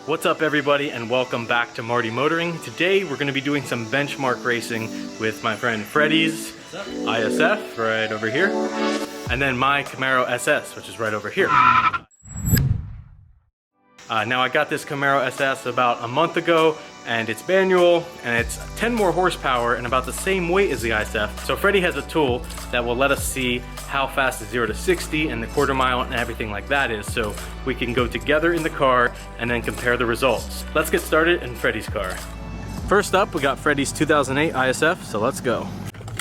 What's up everybody and welcome back to Marty Motoring. Today we're going to be doing some benchmark racing with my friend Freddy's ISF right over here, and then my Camaro SS, which is right over here. Now I got this Camaro SS about a month ago, and it's manual and it's 10 more horsepower and about the same weight as the ISF. So Freddy has a tool that will let us see how fast the 0 to 60 and the quarter mile and everything like that is, so we can go together in the car and then compare the results. Let's get started in Freddy's car. First up, we got Freddy's 2008 ISF, so let's go.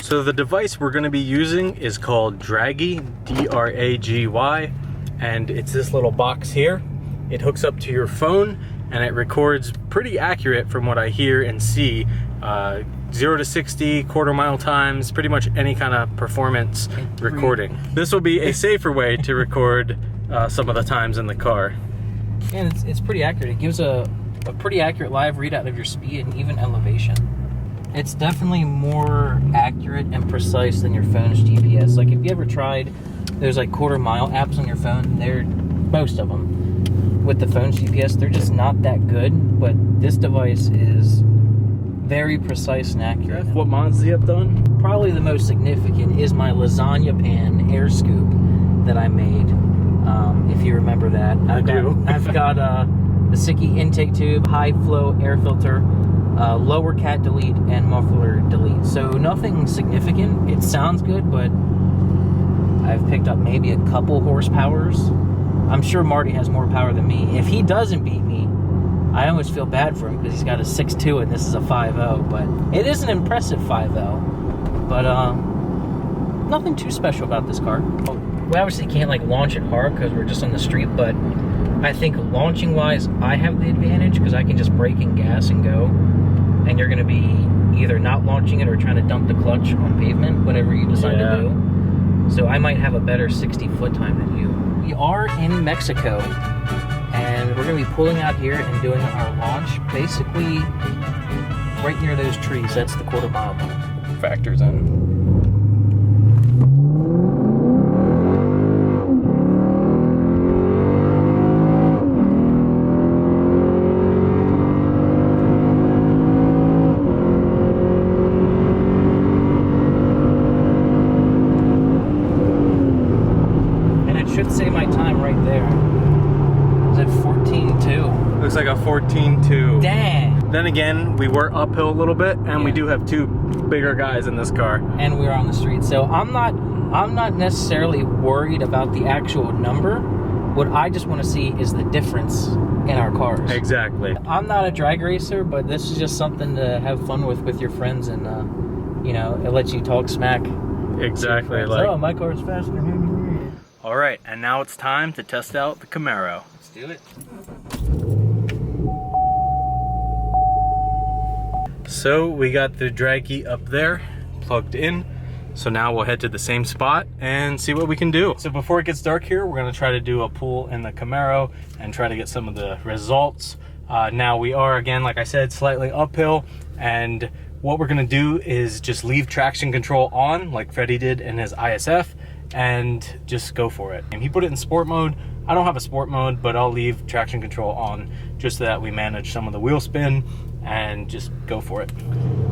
So the device we're going to be using is called Dragy, D-R-A-G-Y, and it's this little box here. It hooks up to your phone and it records pretty accurate from what I hear and see. 0 to 60, quarter mile times, pretty much any kind of performance recording. This will be a safer way to record some of the times in the car. And it's pretty accurate. It gives a pretty accurate live readout of your speed and even elevation. It's definitely more accurate and precise than your phone's GPS. Like if you ever tried, there's like quarter mile apps on your phone, most of them, with the phone's GPS, they're just not that good, but this device is very precise and accurate. What mods do you have done? Probably the most significant is my lasagna pan air scoop that I made, if you remember that. I've got the Sicky intake tube, high flow air filter, lower cat delete, and muffler delete. So nothing significant. It sounds good, but I've picked up maybe a couple horsepowers. I'm sure Marty has more power than me. If he doesn't beat me, I almost feel bad for him because he's got a 6.2 and this is a 5.0, but it is an impressive 5.0. But nothing too special about this car. We obviously can't like launch it hard because we're just on the street, but I think launching wise, I have the advantage because I can just brake and gas and go, and you're gonna be either not launching it or trying to dump the clutch on pavement, whatever you decide to do. So I might have a better 60 foot time than you. We are in Mexico, and we're going to be pulling out here and doing our launch basically right near those trees. That's the quarter mile mark. Factors in. Should say my time right there. Is it 14.2? Looks like a 14.2. Dang. Then again, we were uphill a little bit, and we do have two bigger guys in this car. And we were on the street, so I'm not necessarily worried about the actual number. What I just want to see is the difference in our cars. Exactly. I'm not a drag racer, but this is just something to have fun with your friends, and you know, it lets you talk smack. Exactly. Like, oh, my car's faster. All right, and now it's time to test out the Camaro. Let's do it. So we got the Dragy up there, plugged in. So now we'll head to the same spot and see what we can do. So before it gets dark here, we're gonna try to do a pull in the Camaro and try to get some of the results. Now we are, again, like I said, slightly uphill, and what we're gonna do is just leave traction control on, like Freddy did in his ISF, and just go for it. And he put it in sport mode. I don't have a sport mode, but I'll leave traction control on just so that we manage some of the wheel spin and just go for it.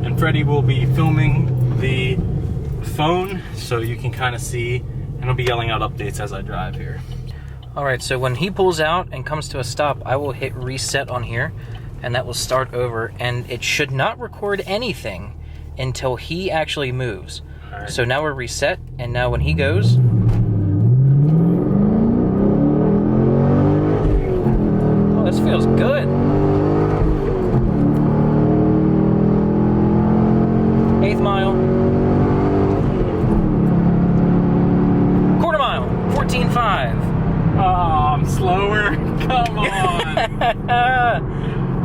And Freddy will be filming the phone so you can kind of see, and I'll be yelling out updates as I drive here. All right, so when he pulls out and comes to a stop, I will hit reset on here, and that will start over, and it should not record anything until he actually moves. Right. So now we're reset, and now when he goes, oh, this feels good. Eighth mile, quarter mile, 14.5. Oh, I'm slower. Come on.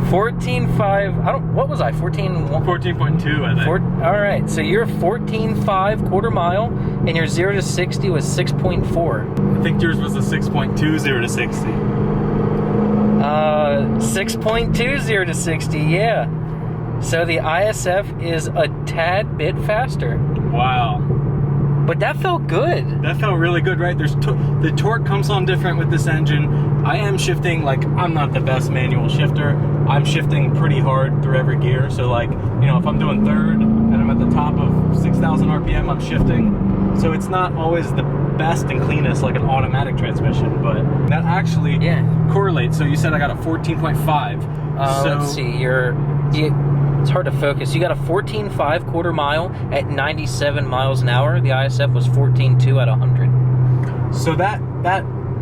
14.5. What was I? 14.2, I think. All right, so you're 14.5 quarter mile, and your 0 to 60 was 6.4. I think yours was a 6.2 0 to 60. 6.2 0 to 60. Yeah. So the ISF is a tad bit faster. Wow. But that felt good. That felt really good, right? The torque comes on different with this engine, I am shifting, like, I'm not the best manual shifter. I'm shifting pretty hard through every gear. So like, you know, if I'm doing third and I'm at the top of 6,000 RPM, I'm shifting. So it's not always the best and cleanest like an automatic transmission, but that actually correlates. So you said I got a 14.5. So let's see, it's hard to focus. You got a 14.5 quarter mile at 97 miles an hour. The ISF was 14.2 at 100. So that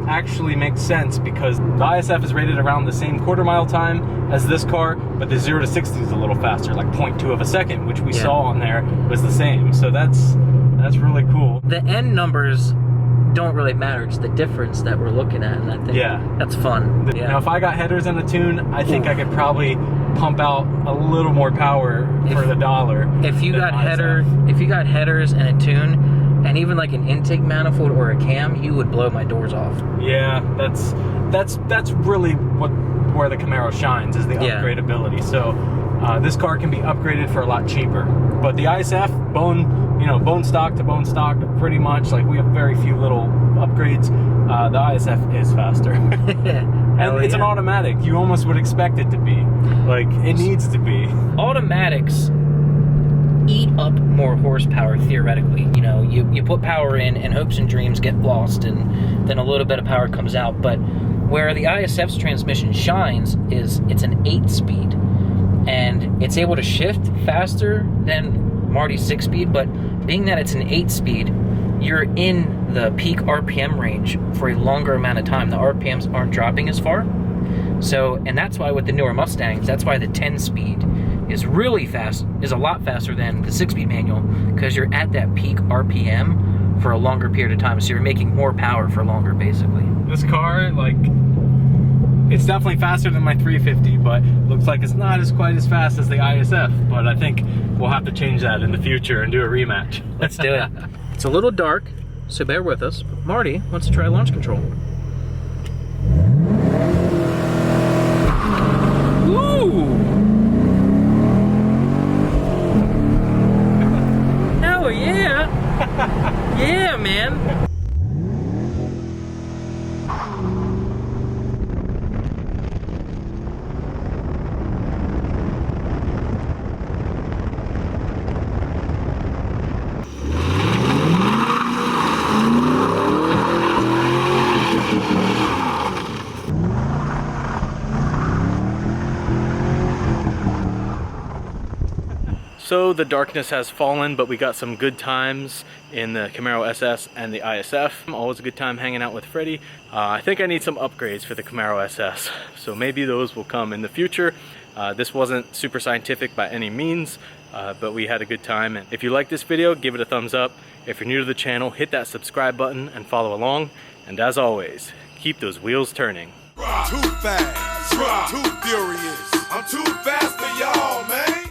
actually makes sense, because the ISF is rated around the same quarter mile time as this car, but the 0 to 60 is a little faster, like 0.2 of a second, which we saw on there was the same. So that's really cool. The end numbers don't really matter. It's the difference that we're looking at, and I think that's fun. Now, if I got headers and a tune, I think I could probably pump out a little more power for the dollar. If you got headers and a tune, and even like an intake manifold or a cam, you would blow my doors off. Yeah, that's really where the Camaro shines, is the upgradability. So this car can be upgraded for a lot cheaper. But the ISF, bone stock to bone stock, pretty much. Like, we have very few little upgrades. The ISF is faster. And it's an automatic. You almost would expect it to be. Like, it needs to be. Automatics eat up more horsepower theoretically. You know, you put power in and hopes and dreams get lost, and then a little bit of power comes out. But where the ISF's transmission shines is it's an 8-speed, and it's able to shift faster than Marty's 6-speed. But being that it's an 8-speed, you're in the peak RPM range for a longer amount of time. The RPMs aren't dropping as far. So, and that's why with the newer Mustangs, that's why the 10-speed is really fast, is a lot faster than the 6-speed manual, because you're at that peak RPM for a longer period of time, so you're making more power for longer, basically. This car, like, it's definitely faster than my 350, but looks like it's not quite as fast as the ISF, but I think we'll have to change that in the future and do a rematch. Let's do it. It's a little dark, so bear with us. Marty wants to try launch control. Ooh! Hell yeah! Yeah, man! So the darkness has fallen, but we got some good times in the Camaro SS and the ISF. Always a good time hanging out with Freddie. I think I need some upgrades for the Camaro SS, so maybe those will come in the future. This wasn't super scientific by any means, but we had a good time. And if you like this video, give it a thumbs up. If you're new to the channel, hit that subscribe button and follow along. And as always, keep those wheels turning. Too fast, too furious. I'm too fast for y'all, man.